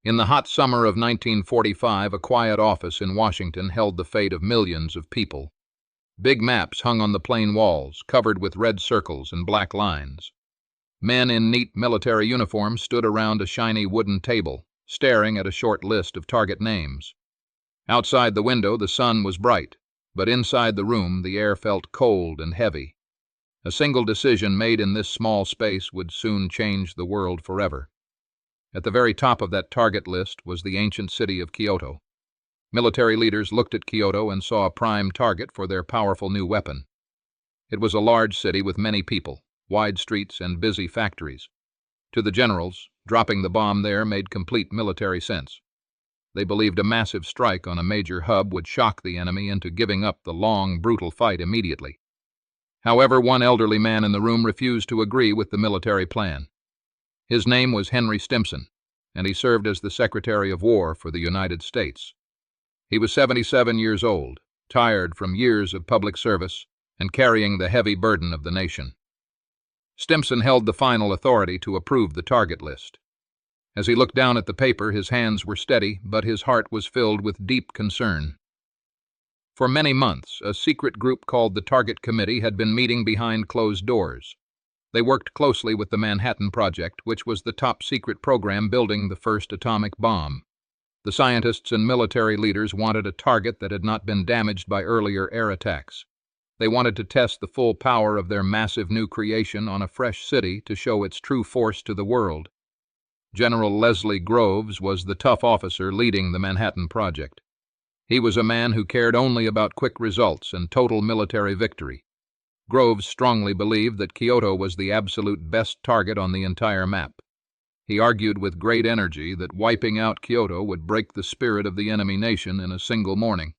In the hot summer of 1945, a quiet office in Washington held the fate of millions of people. Big maps hung on the plain walls, covered with red circles and black lines. Men in neat military uniforms stood around a shiny wooden table, staring at a short list of target names. Outside the window, the sun was bright, but inside the room, the air felt cold and heavy. A single decision made in this small space would soon change the world forever. At the very top of that target list was the ancient city of Kyoto. Military leaders looked at Kyoto and saw a prime target for their powerful new weapon. It was a large city with many people, wide streets, and busy factories. To the generals, dropping the bomb there made complete military sense. They believed a massive strike on a major hub would shock the enemy into giving up the long, brutal fight immediately. However, one elderly man in the room refused to agree with the military plan. His name was Henry Stimson, and he served as the Secretary of War for the United States. He was 77 years old, tired from years of public service and carrying the heavy burden of the nation. Stimson held the final authority to approve the target list. As he looked down at the paper, his hands were steady, but his heart was filled with deep concern. For many months, a secret group called the Target Committee had been meeting behind closed doors. They worked closely with the Manhattan Project, which was the top-secret program building the first atomic bomb. The scientists and military leaders wanted a target that had not been damaged by earlier air attacks. They wanted to test the full power of their massive new creation on a fresh city to show its true force to the world. General Leslie Groves was the tough officer leading the Manhattan Project. He was a man who cared only about quick results and total military victory. Groves strongly believed that Kyoto was the absolute best target on the entire map. He argued with great energy that wiping out Kyoto would break the spirit of the enemy nation in a single morning.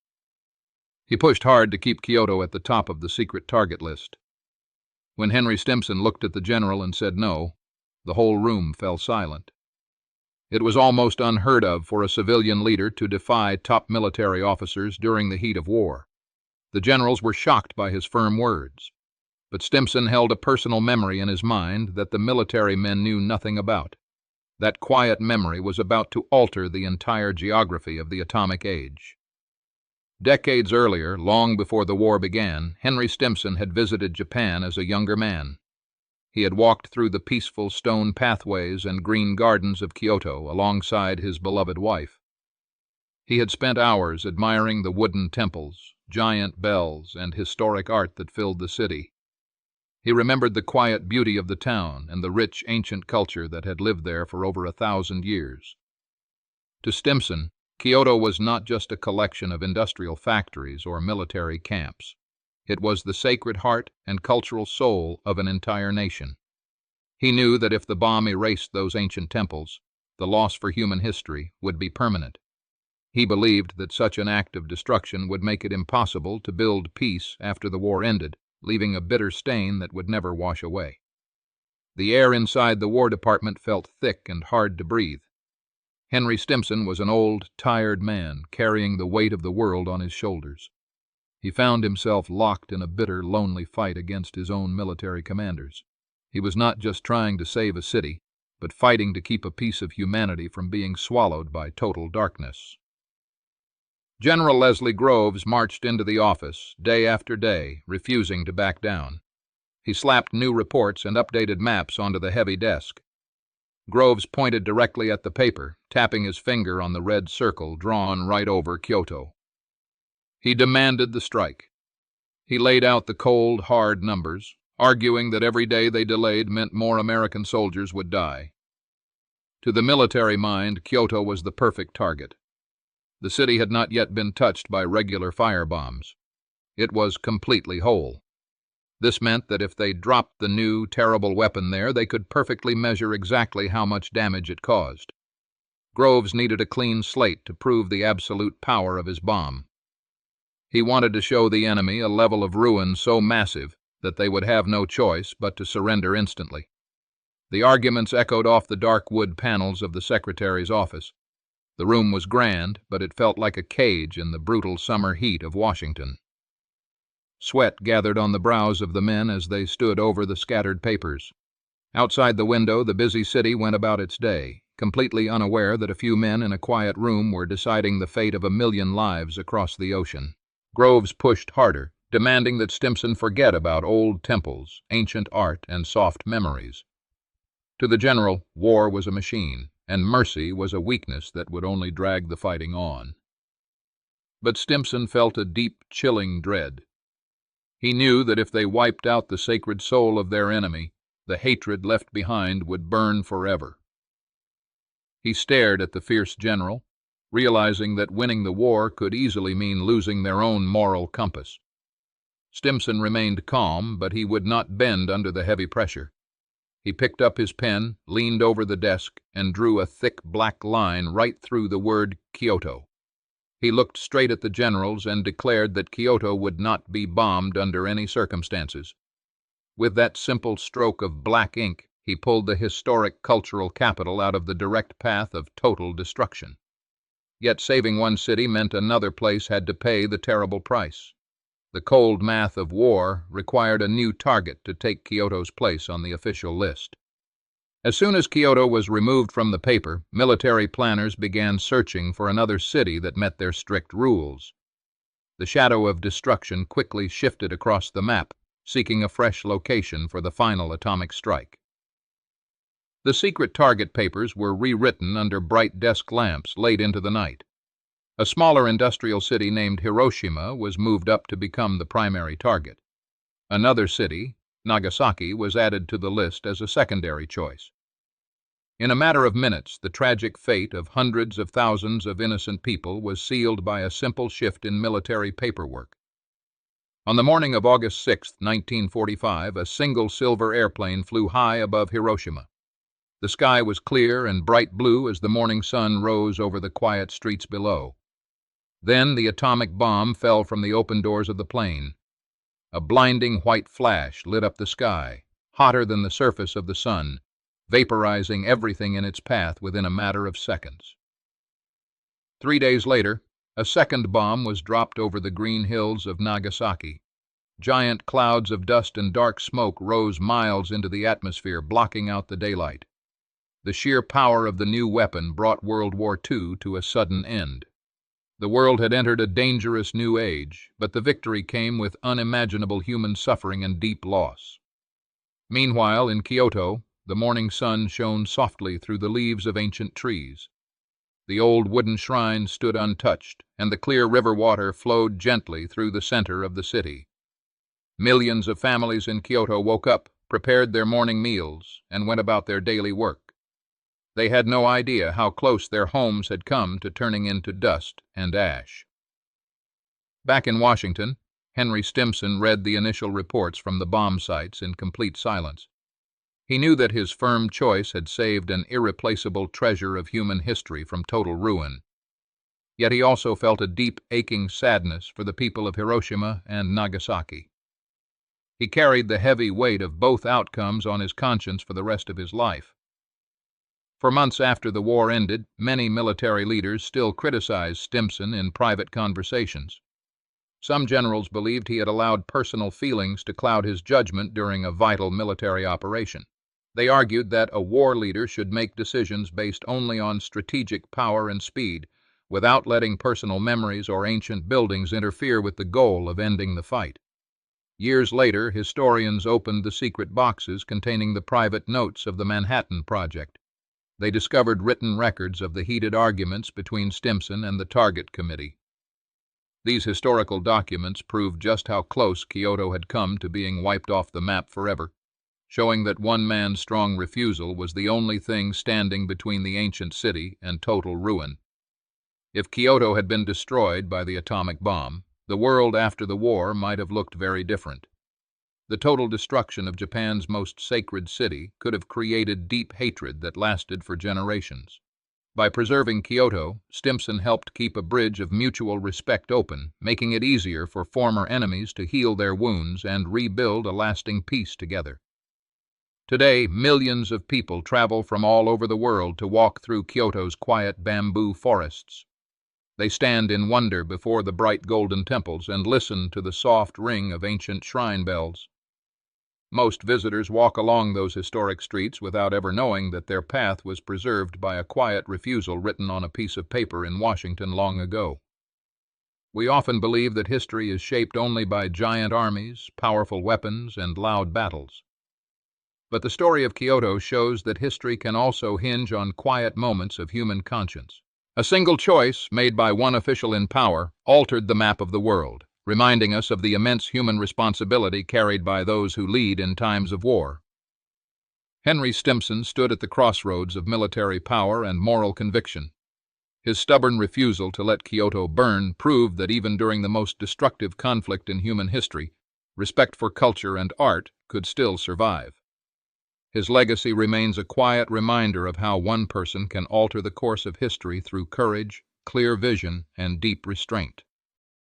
He pushed hard to keep Kyoto at the top of the secret target list. When Henry Stimson looked at the general and said no, the whole room fell silent. It was almost unheard of for a civilian leader to defy top military officers during the heat of war. The generals were shocked by his firm words. But Stimson held a personal memory in his mind that the military men knew nothing about. That quiet memory was about to alter the entire geography of the atomic age. Decades earlier, long before the war began, Henry Stimson had visited Japan as a younger man. He had walked through the peaceful stone pathways and green gardens of Kyoto alongside his beloved wife. He had spent hours admiring the wooden temples, giant bells, and historic art that filled the city. He remembered the quiet beauty of the town and the rich ancient culture that had lived there for over 1,000 years. To Stimson, Kyoto was not just a collection of industrial factories or military camps. It was the sacred heart and cultural soul of an entire nation. He knew that if the bomb erased those ancient temples, the loss for human history would be permanent. He believed that such an act of destruction would make it impossible to build peace after the war ended, leaving a bitter stain that would never wash away. The air inside the War Department felt thick and hard to breathe. Henry Stimson was an old, tired man, carrying the weight of the world on his shoulders. He found himself locked in a bitter, lonely fight against his own military commanders. He was not just trying to save a city, but fighting to keep a piece of humanity from being swallowed by total darkness. General Leslie Groves marched into the office, day after day, refusing to back down. He slapped new reports and updated maps onto the heavy desk. Groves pointed directly at the paper, tapping his finger on the red circle drawn right over Kyoto. He demanded the strike. He laid out the cold, hard numbers, arguing that every day they delayed meant more American soldiers would die. To the military mind, Kyoto was the perfect target. The city had not yet been touched by regular firebombs. It was completely whole. This meant that if they dropped the new, terrible weapon there, they could perfectly measure exactly how much damage it caused. Groves needed a clean slate to prove the absolute power of his bomb. He wanted to show the enemy a level of ruin so massive that they would have no choice but to surrender instantly. The arguments echoed off the dark wood panels of the secretary's office. The room was grand, but it felt like a cage in the brutal summer heat of Washington. Sweat gathered on the brows of the men as they stood over the scattered papers. Outside the window, the busy city went about its day, completely unaware that a few men in a quiet room were deciding the fate of 1,000,000 lives across the ocean. Groves pushed harder, demanding that Stimson forget about old temples, ancient art, and soft memories. To the general, war was a machine, and mercy was a weakness that would only drag the fighting on. But Stimson felt a deep, chilling dread. He knew that if they wiped out the sacred soul of their enemy, the hatred left behind would burn forever. He stared at the fierce general, realizing that winning the war could easily mean losing their own moral compass. Stimson remained calm, but he would not bend under the heavy pressure. He picked up his pen, leaned over the desk, and drew a thick black line right through the word Kyoto. He looked straight at the generals and declared that Kyoto would not be bombed under any circumstances. With that simple stroke of black ink, he pulled the historic cultural capital out of the direct path of total destruction. Yet saving one city meant another place had to pay the terrible price. The cold math of war required a new target to take Kyoto's place on the official list. As soon as Kyoto was removed from the paper, military planners began searching for another city that met their strict rules. The shadow of destruction quickly shifted across the map, seeking a fresh location for the final atomic strike. The secret target papers were rewritten under bright desk lamps late into the night. A smaller industrial city named Hiroshima was moved up to become the primary target. Another city, Nagasaki, was added to the list as a secondary choice. In a matter of minutes, the tragic fate of hundreds of thousands of innocent people was sealed by a simple shift in military paperwork. On the morning of August 6, 1945, a single silver airplane flew high above Hiroshima. The sky was clear and bright blue as the morning sun rose over the quiet streets below. Then the atomic bomb fell from the open doors of the plane. A blinding white flash lit up the sky, hotter than the surface of the sun, vaporizing everything in its path within a matter of seconds. 3 days later, a second bomb was dropped over the green hills of Nagasaki. Giant clouds of dust and dark smoke rose miles into the atmosphere, blocking out the daylight. The sheer power of the new weapon brought World War II to a sudden end. The world had entered a dangerous new age, but the victory came with unimaginable human suffering and deep loss. Meanwhile, in Kyoto, the morning sun shone softly through the leaves of ancient trees. The old wooden shrine stood untouched, and the clear river water flowed gently through the center of the city. Millions of families in Kyoto woke up, prepared their morning meals, and went about their daily work. They had no idea how close their homes had come to turning into dust and ash. Back in Washington, Henry Stimson read the initial reports from the bomb sites in complete silence. He knew that his firm choice had saved an irreplaceable treasure of human history from total ruin. Yet he also felt a deep, aching sadness for the people of Hiroshima and Nagasaki. He carried the heavy weight of both outcomes on his conscience for the rest of his life. For months after the war ended, many military leaders still criticized Stimson in private conversations. Some generals believed he had allowed personal feelings to cloud his judgment during a vital military operation. They argued that a war leader should make decisions based only on strategic power and speed, without letting personal memories or ancient buildings interfere with the goal of ending the fight. Years later, historians opened the secret boxes containing the private notes of the Manhattan Project. They discovered written records of the heated arguments between Stimson and the Target Committee. These historical documents proved just how close Kyoto had come to being wiped off the map forever, showing that one man's strong refusal was the only thing standing between the ancient city and total ruin. If Kyoto had been destroyed by the atomic bomb, the world after the war might have looked very different. The total destruction of Japan's most sacred city could have created deep hatred that lasted for generations. By preserving Kyoto, Stimson helped keep a bridge of mutual respect open, making it easier for former enemies to heal their wounds and rebuild a lasting peace together. Today, millions of people travel from all over the world to walk through Kyoto's quiet bamboo forests. They stand in wonder before the bright golden temples and listen to the soft ring of ancient shrine bells. Most visitors walk along those historic streets without ever knowing that their path was preserved by a quiet refusal written on a piece of paper in Washington long ago. We often believe that history is shaped only by giant armies, powerful weapons, and loud battles. But the story of Kyoto shows that history can also hinge on quiet moments of human conscience. A single choice, made by one official in power, altered the map of the world, reminding us of the immense human responsibility carried by those who lead in times of war. Henry Stimson stood at the crossroads of military power and moral conviction. His stubborn refusal to let Kyoto burn proved that even during the most destructive conflict in human history, respect for culture and art could still survive. His legacy remains a quiet reminder of how one person can alter the course of history through courage, clear vision, and deep restraint.